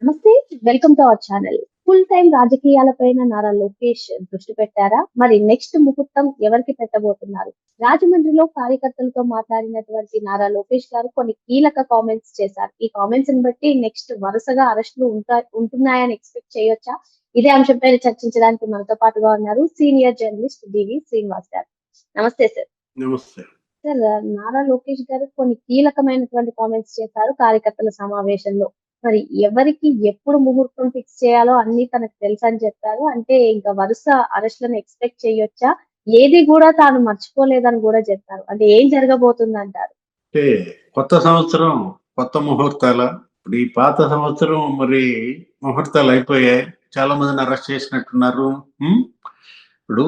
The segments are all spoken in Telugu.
నమస్తే. Welcome to our channel. Full time రాజకీయాలపైన నారా లోకేష్ దృష్టి పెట్టారా? మరి నెక్స్ట్ ముహూర్తం ఎవరికి పెట్టబోతున్నారు? రాజమండ్రిలో కార్యకర్తలతో మాట్లాడినటువంటి నారా లోకేష్ గారు కొన్ని కీలక కామెంట్స్ చేశారు. ఈ కామెంట్స్‌ని బట్టి నెక్స్ట్ వరుసగా అరెస్టులు ఉంటున్నాయని ఎక్స్‌పెక్ట్ చేయొచ్చా? ఇదే అంశంపైన చర్చించడానికి మనతో పాటుగా ఉన్నారు సీనియర్ జర్నలిస్ట్ డివి శ్రీనివాస్ గారు. నమస్తే సార్. నమస్తే. సార్, నారా లోకేష్ గారు కొన్ని కీలకమైనటువంటి కామెంట్స్ చేశారు కార్యకర్తల సమావేశంలో. మరి ఎవరికి ఎప్పుడు ముహూర్తం ఫిక్స్ చేయాలో అన్నీ తనకు తెలుసని చెప్పారు. అంటే ఇంకా వరుస అరెస్ట్‌లను ఎక్స్‌పెక్ట్ చేయొచ్చా? ఏది గూడా తాను మర్చిపోలేదని గూడా చెప్పారు. అంటే ఏం జరగబోతుందంటారు? అంటే కొత్త సంవత్సరం, కొత్త ముహూర్తాల. ఇప్పుడు ఈ పాత సంవత్సరం మరి ముహూర్తాలు అయిపోయాయి. చాలా మందిని అరెస్ట్ చేసినట్టున్నారు. ఇప్పుడు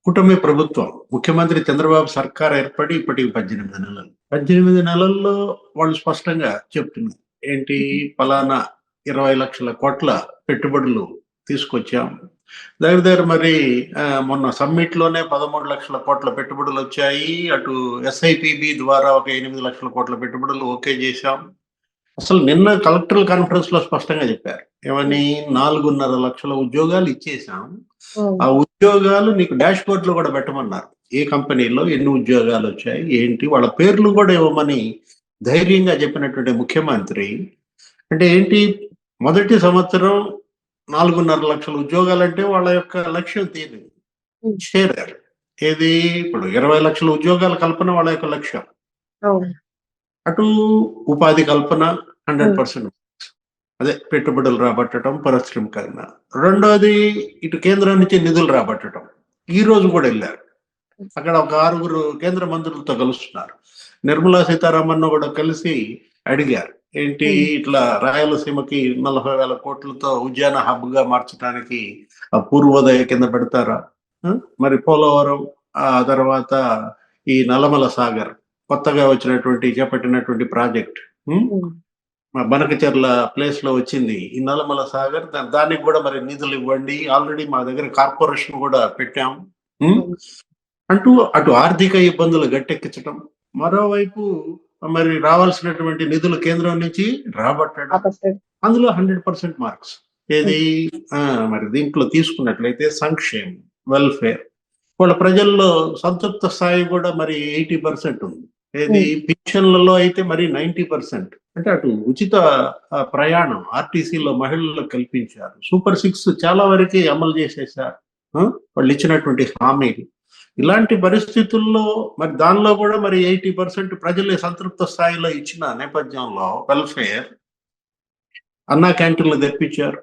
కూటమి ప్రభుత్వం, ముఖ్యమంత్రి చంద్రబాబు సర్కార్ ఏర్పడి ఇప్పటికి 18 నెలలు. 18 నెలల్లో వాళ్ళు స్పష్టంగా చెప్తున్నారు. ఏంటి, పలానా 20 లక్షల కోట్ల పెట్టుబడులు తీసుకొచ్చాం. దగ్గర దగ్గర మరి మొన్న సమ్మిట్ లోనే 13 లక్షల కోట్ల పెట్టుబడులు వచ్చాయి. అటు ఎస్ఐపిబి ద్వారా ఒక 8 లక్షల కోట్ల పెట్టుబడులు ఓకే చేశాం. అసలు నిన్న కలెక్టర్ కాన్ఫరెన్స్ లో స్పష్టంగా చెప్పారు. ఏమని, 4.5 లక్షల ఉద్యోగాలు ఇచ్చేసాం. ఆ ఉద్యోగాలు నీకు డాష్ బోర్డ్ లో కూడా పెట్టమన్నారు. ఏ కంపెనీలో ఎన్ని ఉద్యోగాలు వచ్చాయి, ఏంటి, వాళ్ళ పేర్లు కూడా ఇవ్వమని ధైర్యంగా చెప్పినటువంటి ముఖ్యమంత్రి. అంటే ఏంటి, మొదటి సంవత్సరం 4.5 లక్షల ఉద్యోగాలంటే వాళ్ళ యొక్క లక్ష్యం చేరారు. ఏది, ఇప్పుడు 20 లక్షల ఉద్యోగాల కల్పన వాళ్ళ యొక్క లక్ష్యం. అటు ఉపాధి కల్పన 100%, అదే పెట్టుబడులు రాబట్టడం, పారిశ్రామికరణ. రెండోది, ఇటు కేంద్రం నుంచి నిధులు రాబట్టడం. ఈ రోజు కూడా వెళ్ళారు. అక్కడ ఒక 6 కేంద్ర మంత్రులతో కలుస్తున్నారు. నిర్మలా సీతారామన్ కూడా కలిసి అడిగారు, ఏంటి ఇట్లా రాయలసీమకి 40,000 కోట్లతో ఉద్యాన హబ్ గా మార్చడానికి పూర్వోదయ కింద పెడతారా? మరి పోలవరం, ఆ తర్వాత ఈ నల్లమల సాగర్ కొత్తగా వచ్చినటువంటి చేపట్టినటువంటి ప్రాజెక్ట్, బనకచెర్ల ప్లేస్ లో వచ్చింది ఈ నల్లమల సాగర్, దానికి కూడా మరి నిధులు ఇవ్వండి, ఆల్రెడీ మా దగ్గర కార్పొరేషన్ కూడా పెట్టాం అంటూ అటు ఆర్థిక ఇబ్బందులు గట్టెక్కించడం, మరోవైపు మరి రావాల్సినటువంటి నిధులు కేంద్రం నుంచి రాబట్టడం, అందులో 100% మార్క్స్. ఏది, మరి దీంట్లో తీసుకున్నట్లయితే సంక్షేమం, వెల్ఫేర్, వాళ్ళ ప్రజల్లో సంతృప్త స్థాయి కూడా మరి 80% ఉంది. ఏది, పింఛన్లలో అయితే మరి 90%. అంటే అటు ఉచిత ప్రయాణం ఆర్టీసీలో మహిళలకు కల్పించారు. సూపర్ 6 చాలా వరకు అమలు చేసేసారు వాళ్ళు ఇచ్చినటువంటి హామీలు. ఇలాంటి పరిస్థితుల్లో మరి దానిలో కూడా మరి 80% ప్రజలు సంతృప్త స్థాయిలో ఇచ్చిన నేపథ్యంలో వెల్ఫేర్, అన్నా క్యాంటీన్లు తెప్పించారు.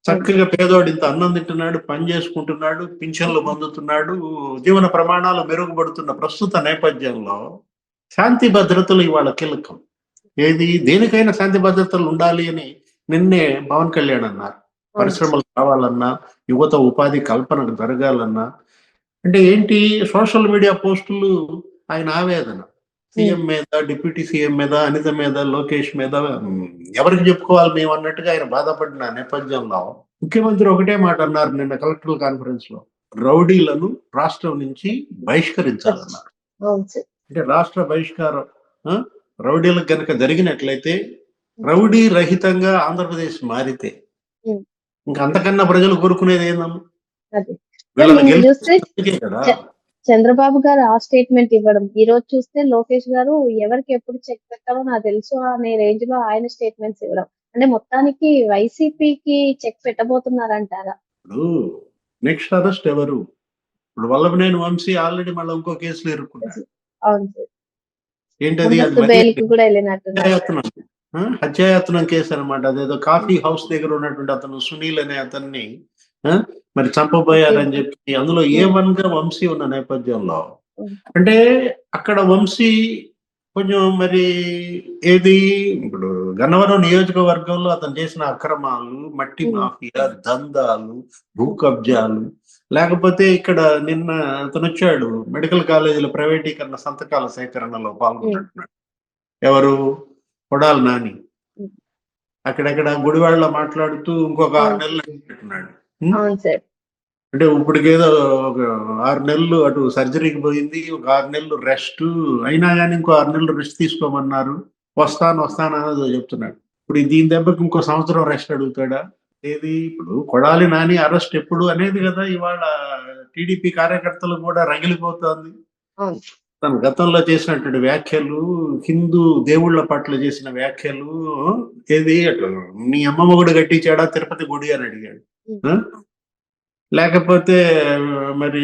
చక్కగా పేదోడు ఇంత అన్నం తింటున్నాడు, పని చేసుకుంటున్నాడు, పింఛన్లు పొందుతున్నాడు, జీవన ప్రమాణాలు మెరుగుపడుతున్న ప్రస్తుత నేపథ్యంలో శాంతి భద్రతలు ఇవాళ కీలకం. ఏది, దేనికైనా శాంతి భద్రతలు ఉండాలి అని నిన్నే పవన్ కళ్యాణ్ అన్నారు. పరిశ్రమలు కావాలన్నా, యువత ఉపాధి కల్పన జరగాలన్నా. అంటే ఏంటి, సోషల్ మీడియా పోస్టులు ఆయన ఆవేదన సీఎం మీద, డిప్యూటీ సీఎం మీద, అనిత మీద, లోకేష్ మీద ఎవరికి చెప్పుకోవాలి మేము అన్నట్టుగా ఆయన బాధపడిన నేపథ్యంలో ముఖ్యమంత్రి ఒకటే మాట అన్నారు నిన్న కలెక్టర్ కాన్ఫరెన్స్ లో, రౌడీలను రాష్ట్రం నుంచి బహిష్కరించాలన్నారు. అంటే రాష్ట్ర బహిష్కారం రౌడీలకు గనక జరిగినట్లయితే, రౌడీ రహితంగా ఆంధ్రప్రదేశ్ మారితే ఇంకా అంతకన్నా ప్రజలు కోరుకునేది ఏందమ్మా? చంద్రబాబు గారు ఆ స్టేట్మెంట్ ఇవ్వడం, ఈ రోజు చూస్తే లోకేష్ గారు ఎవరికి ఎప్పుడు చెక్ పెట్టాలో నాకు తెలుసు అనే రేంజ్ లో ఆయన స్టేట్మెంట్స్ ఇవ్వడం, అంటే మొత్తానికి వైసీపీకి చెక్ పెట్టబోతున్నారంటారా? ఇప్పుడు నెక్స్ట్ అరెస్ట్ ఎవరు? ఇప్పుడు వల్లభనేని వంశీ ఆల్రెడీ మళ్ళీ ఇంకో కేసులో ఇరుక్కున్నాడు. అవును సార్. ఏంటది, హత్యాయత్నం కేసు అనమాట. అదేదో కాఫీ హౌస్ దగ్గర ఉన్నటువంటి అతను సునీల్ అనే అతన్ని మరి చంపబోయారని చెప్పి అందులో A1 గా వంశీ ఉన్న నేపథ్యంలో, అంటే అక్కడ వంశీ కొంచెం మరి ఏది, ఇప్పుడు గన్నవరం నియోజకవర్గంలో అతను చేసిన అక్రమాలు, మట్టి మాఫియా, దందాలు, భూ కబ్జాలు, లేకపోతే ఇక్కడ నిన్న అతను వచ్చాడు మెడికల్ కాలేజీల ప్రైవేటీకరణ సంతకాల సేకరణలో పాల్గొంటున్నాడు. ఎవరు, కొడాలి నాని. అక్కడెక్కడ గుడివాడలో మాట్లాడుతూ ఇంకొక 6 నెలలు పెట్టుకున్నాడు. అంటే ఇప్పటికేదో ఒక 6 నెలలు అటు సర్జరీకి పోయింది, ఒక 6 నెలలు రెస్ట్ అయినా కానీ ఇంకో 6 నెలలు రెస్ట్ తీసుకోమన్నారు, వస్తాను అనేది చెప్తున్నాడు. ఇప్పుడు దీని దెబ్బకి ఇంకో సంవత్సరం రెస్ట్ అడుగుతాడా? ఏది ఇప్పుడు కొడాలి నాని అరెస్ట్ ఎప్పుడు అనేది కదా ఇవాళ టీడీపీ కార్యకర్తలు కూడా రగిలిపోతోంది. అవును. తను గతంలో చేసినటువంటి వ్యాఖ్యలు, హిందూ దేవుళ్ళ పట్ల చేసిన వ్యాఖ్యలు, ఏది అటు నీ అమ్మమ్మ గుడి కట్టించాడా తిరుపతి గుడి అని అడిగాడు. ఆ? లేకపోతే మరి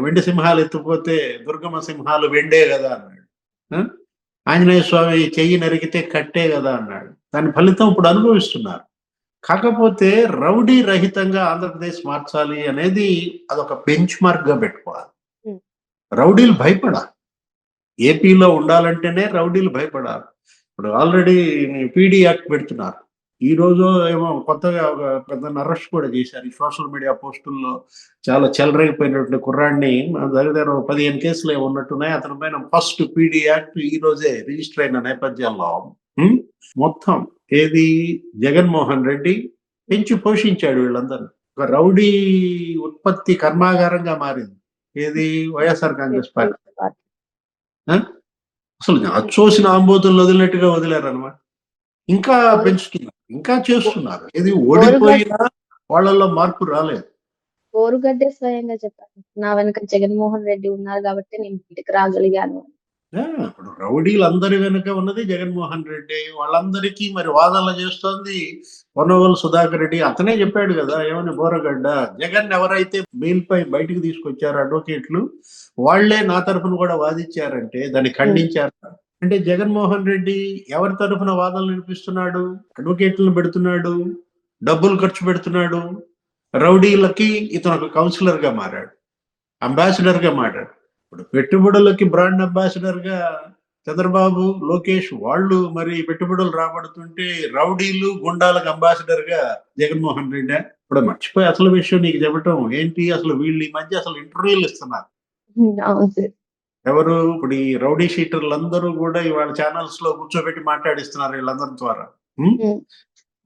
వెండి సింహాలు ఎత్తుపోతే దుర్గమ్మ సింహాలు వెండే కదా అన్నాడు. ఆ? ఆంజనేయ స్వామి చెయ్యి నరికితే కట్టే కదా అన్నాడు. దాని ఫలితం ఇప్పుడు అనుభవిస్తున్నారు. కాకపోతే రౌడీ రహితంగా ఆంధ్రప్రదేశ్ మార్చాలి అనేది అదొక బెంచ్ మార్క్ గా పెట్టుకోవాలి. ఉమ్. రౌడీలు భయపడాలి. ఏపీలో ఉండాలంటేనే రౌడీలు భయపడాలి. ఇప్పుడు ఆల్రెడీ పీడీ యాక్ట్ పెడుతున్నారు. ఈ రోజు ఏమో కొత్తగా ఒక పెద్ద అరెస్ట్ కూడా చేశారు. ఈ సోషల్ మీడియా పోస్టుల్లో చాలా చెలరైపోయినటువంటి కుర్రాడిని దగ్గర 15 కేసులు ఏమో ఉన్నట్టున్నాయి. అతని పైన ఫస్ట్ పీడీ యాక్ట్ ఈ రోజే రిజిస్టర్ అయిన నేపథ్యంలో ఉమ్, మొత్తం ఏది జగన్మోహన్ రెడ్డి పెంచి పోషించాడు వీళ్ళందరూ. ఒక రౌడీ ఉత్పత్తి కర్మాగారంగా మారింది ఏది వైఎస్ఆర్ కాంగ్రెస్ పార్టీ. ఆ? అసలు అచ్చోసిన ఆంబోతులు వదిలినట్టుగా వదిలేరనమాట. ఇంకా పెంచుతున్నారు, ఇంకా చేస్తున్నారు. ఇది ఓడిపోయినా వాళ్ళల్లో మార్పు రాలేదు. కోరుగడ్డే స్వయంగా చెప్పారు, నా వెనక జగన్మోహన్ రెడ్డి ఉన్నారు కాబట్టి నేను ఇంటికి రాగలిగాను అని. ఇప్పుడు రౌడీలందరి వెనుక ఉన్నది జగన్మోహన్ రెడ్డి. వాళ్ళందరికీ మరి వాదనలు చేస్తోంది పొన్నవోలు సుధాకర్ రెడ్డి. అతనే చెప్పాడు కదా ఏమని బోరగడ్డ, జగన్ ఎవరైతే బెయిల్ పై బయటికి తీసుకొచ్చారు అడ్వకేట్లు వాళ్లే నా తరఫున కూడా వాదించారంటే దాన్ని ఖండించారు. అంటే జగన్మోహన్ రెడ్డి ఎవరి తరఫున వాదనలు వినిపిస్తున్నాడు? అడ్వకేట్లను పెడుతున్నాడు, డబ్బులు ఖర్చు పెడుతున్నాడు. రౌడీలకి ఇతను ఒక కౌన్సిలర్ గా మారాడు, అంబాసిడర్ గా మారాడు. ఇప్పుడు పెట్టుబడులకి బ్రాండ్ అంబాసిడర్ గా చంద్రబాబు, లోకేష్ వాళ్ళు మరి పెట్టుబడులు రాబడుతుంటే రౌడీలు, గుండాలకు అంబాసిడర్ గా జగన్మోహన్ రెడ్డి. ఇప్పుడు మర్చిపోయి అసలు విషయం నీకు చెప్పటం ఏంటి, అసలు వీళ్ళు ఈ మధ్య అసలు ఇంటర్వ్యూలు ఇస్తున్నారు. అవును సార్. ఎవరు ఇప్పుడు ఈ రౌడీ షీటర్లు అందరూ కూడా ఇవాళ ఛానల్స్ లో కూర్చోబెట్టి మాట్లాడిస్తున్నారు వీళ్ళందరి ద్వారా.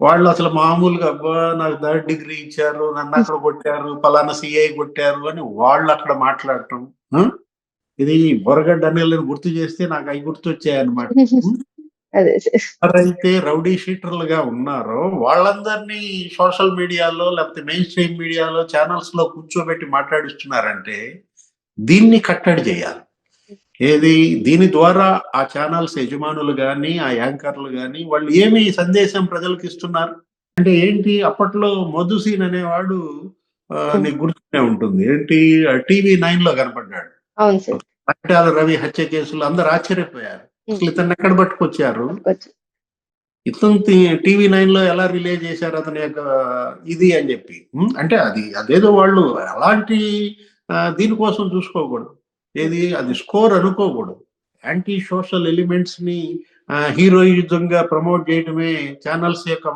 వాళ్ళు అసలు మామూలుగా అబ్బా నాకు 3rd డిగ్రీ ఇచ్చారు, నన్ను అక్కడ కొట్టారు, పలానా సిఐ కొట్టారు అని వాళ్ళు అక్కడ మాట్లాడటం. ఇది బొరగడ్డ అనిల్ని గుర్తు చేస్తే నాకు అవి గుర్తొచ్చాయన్నమాట. ఎవరైతే రౌడీ షీటర్లుగా ఉన్నారో వాళ్ళందరినీ సోషల్ మీడియాలో లేకపోతే మెయిన్ స్ట్రీమ్ మీడియాలో ఛానల్స్ లో కూర్చోబెట్టి మాట్లాడిస్తున్నారంటే దీన్ని కట్టడి చేయాలి. ఏది దీని ద్వారా ఆ ఛానల్స్ యజమానులు గాని, ఆ యాంకర్లు గాని వాళ్ళు ఏమి సందేశం ప్రజలకు ఇస్తున్నారు అంటే ఏంటి? అప్పట్లో మధుసీన్ అనేవాడు నీకు గుర్తునే ఉంటుంది ఏంటి, TV9 లో కనపడ్డాడు. పట్టాల రవి హత్య కేసులు అందరు ఆశ్చర్యపోయారు. అసలు ఇతన్ని ఎక్కడ పట్టుకొచ్చారు, ఇతను TV9 లో ఎలా రిలే చేశారు అతని యొక్క ఇది అని చెప్పి. అంటే అదేదో వాళ్ళు అలాంటి దీనికోసం చూసుకోకూడదు. ఏది అది స్కోర్ అనుకోకూడదు. యాంటీ సోషల్ ఎలిమెంట్స్ ని హీరోయిజంగా ప్రమోట్ చేయడమే ఛానల్స్ యొక్క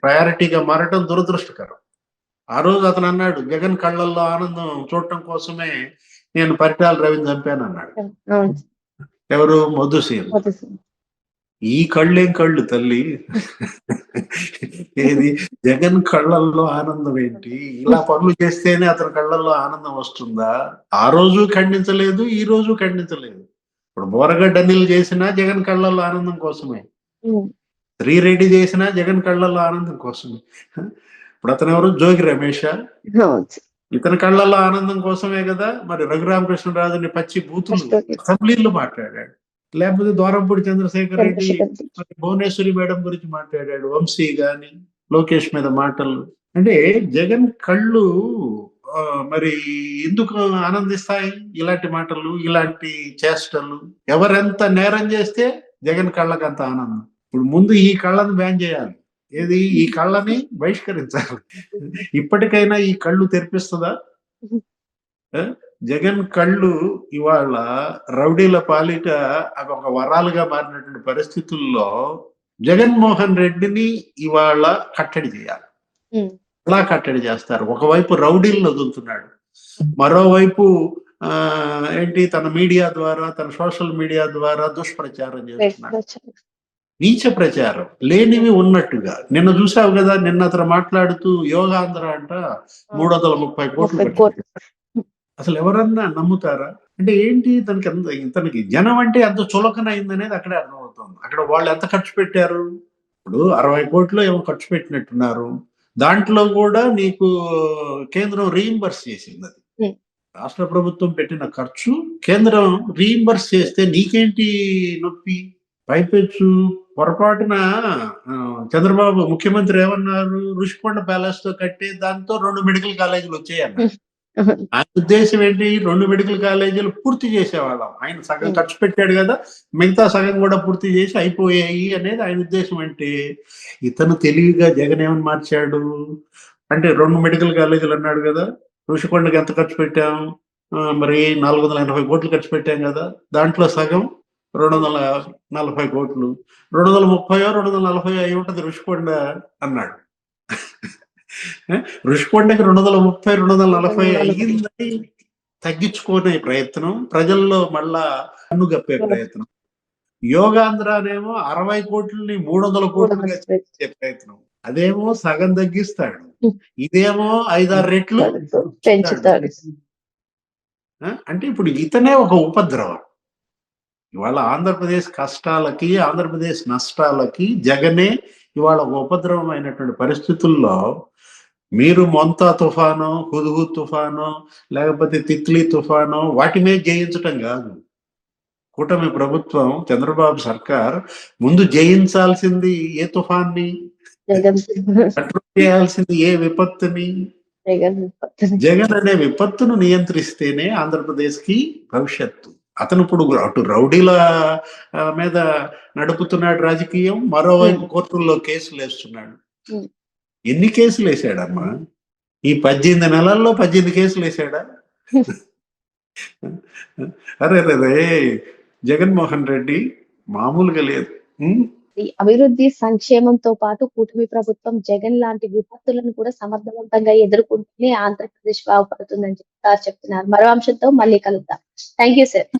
ప్రయారిటీగా మారటం దురదృష్టకరం. ఆ రోజు అతను అన్నాడు జగన్ కళ్ళల్లో ఆనందం చూడటం కోసమే నేను పరిటాల రవిని చంపాను అన్నాడు. ఎవరు? మధుసీన్. ఈ కళ్ళేం కళ్ళు తల్లి, ఏది జగన్ కళ్ళల్లో ఆనందం ఏంటి? ఇలా పనులు చేస్తేనే అతని కళ్ళల్లో ఆనందం వస్తుందా? ఆ రోజు ఖండించలేదు, ఈ రోజు ఖండించలేదు. ఇప్పుడు బోరగడ్డ అనిల్ చేసినా జగన్ కళ్ళల్లో ఆనందం కోసమే, శ్రీరెడ్డి చేసినా జగన్ కళ్ళల్లో ఆనందం కోసమే. ఇప్పుడు అతను ఎవరు? జోగి రమేష్. ఇతని కళ్ళల్లో ఆనందం కోసమే కదా మరి రఘురామకృష్ణరాజుని పచ్చి బూతులు అసెంబ్లీలో మాట్లాడాడు. లేకపోతే ద్వారంపూడి చంద్రశేఖర్ రెడ్డి భువనేశ్వరి మేడం గురించి మాట్లాడాడు, వంశీ గాని లోకేష్ మీద మాటలు. అంటే జగన్ కళ్ళు మరి ఎందుకు ఆనందిస్తాయి ఇలాంటి మాటలు, ఇలాంటి చేష్టలు? ఎవరెంత నేరం చేస్తే జగన్ కళ్ళకి అంత ఆనందం. ఇప్పుడు ముందు ఈ కళ్ళని బ్యాన్ చేయాలి. ఏది? ఈ కళ్ళని బహిష్కరించాలి. ఇప్పటికైనా ఈ కళ్ళు తెరిపిస్తుందా? జగన్ కళ్ళు ఇవాళ రౌడీల పాలిట అవి ఒక వరాలుగా మారినటువంటి పరిస్థితుల్లో జగన్మోహన్ రెడ్డిని ఇవాళ కట్టడి చేయాలి. ఎలా కట్టడి చేస్తారు? ఒకవైపు రౌడీలను వదులుతున్నాడు, మరోవైపు ఏంటి తన మీడియా ద్వారా, తన సోషల్ మీడియా ద్వారా దుష్ప్రచారం చేస్తున్నాడు. నీచ ప్రచారం, లేనివి ఉన్నట్టుగా. నిన్న చూసావు కదా, నిన్న అతను మాట్లాడుతూ యోగాంధ్ర అంట 330 కోట్లు. అసలు ఎవరన్నా నమ్ముతారా? అంటే ఏంటి ఇతనికి జనం అంటే ఎంత చులకన అయిందనేది అక్కడే అర్థమవుతుంది. అక్కడ వాళ్ళు ఎంత ఖర్చు పెట్టారు, ఇప్పుడు 60 కోట్లు ఏమో ఖర్చు పెట్టినట్టున్నారు. దాంట్లో కూడా నీకు కేంద్రం రీయింబర్స్ చేసింది అది. ఉమ్, రాష్ట్ర ప్రభుత్వం పెట్టిన ఖర్చు కేంద్రం రీయింబర్స్ చేస్తే నీకేంటి నొప్పి? పైపెచ్చు పొరపాటున చంద్రబాబు ముఖ్యమంత్రి ఏమన్నారు? ఋషికొండ ప్యాలెస్ తో కట్టే దాంతో 2 మెడికల్ కాలేజీలు వచ్చాయన్నారు. ఆయన ఉద్దేశం ఏంటి? 2 మెడికల్ కాలేజీలు పూర్తి చేసేవాళ్ళం. ఆయన సగం ఖర్చు పెట్టాడు కదా, మిగతా సగం కూడా పూర్తి చేసి అయిపోయాయి అనేది ఆయన ఉద్దేశం. అంటే ఇతను తెలివిగా జగన్ ఏమని మార్చాడు అంటే 2 మెడికల్ కాలేజీలు అన్నాడు కదా, ఋషికొండకి ఎంత ఖర్చు పెట్టాం? మరి 480 కోట్లు ఖర్చు పెట్టాం కదా, దాంట్లో సగం 240 కోట్లు, 230 240 అయి ఉంటది ఋషికొండ అన్నాడు. ఋషికొండకి 230 240 అయ్యిందని తగ్గించుకునే ప్రయత్నం, ప్రజల్లో మళ్ళా కన్నుగప్పే ప్రయత్నం. యోగాంధ్రానేమో 60 కోట్లని 300 కోట్లుగా చేసే ప్రయత్నం. అదేమో సగం తగ్గిస్తాడు, ఇదేమో 5-6 రెట్లు పెంచుతాడు. అంటే ఇప్పుడు ఇతనే ఒక ఉపద్రవం. ఇవాళ ఆంధ్రప్రదేశ్ కష్టాలకి, ఆంధ్రప్రదేశ్ నష్టాలకి జగనే ఇవాళ ఒక ఉపద్రవమైనటువంటి పరిస్థితుల్లో మీరు మొంతా తుఫాను, హుద్‌హుద్ తుఫాను, లేకపోతే తిత్లీ తుఫాను వాటి మీద జయించటం కాదు. కూటమి ప్రభుత్వం, చంద్రబాబు సర్కార్ ముందు జయించాల్సింది ఏ తుఫాన్ని, కంట్రోల్ చేయాల్సింది ఏ విపత్తుని? జగన్ అనే విపత్తును నియంత్రిస్తేనే ఆంధ్రప్రదేశ్ కి భవిష్యత్తు. అతను ఇప్పుడు అటు రౌడీల మీద నడుపుతున్నాడు రాజకీయం, మరోవైపు కోర్టుల్లో కేసులు వేస్తున్నాడు. ఎన్ని కేసులు వేసాడమ్మా? ఈ 18 నెలల్లో 18 కేసులు వేసాడా? అరే జగన్మోహన్ రెడ్డి మామూలుగా లేదు. అభివృద్ధి సంక్షేమంతో పాటు కూటమి ప్రభుత్వం జగన్ లాంటి విపత్తులను కూడా సమర్థవంతంగా ఎదుర్కొంటూనే ఆంధ్రప్రదేశ్ బాగుపడుతుందని చెప్తున్నారు. మరో అంశంతో మళ్ళీ కలుద్దాం. Thank you sir.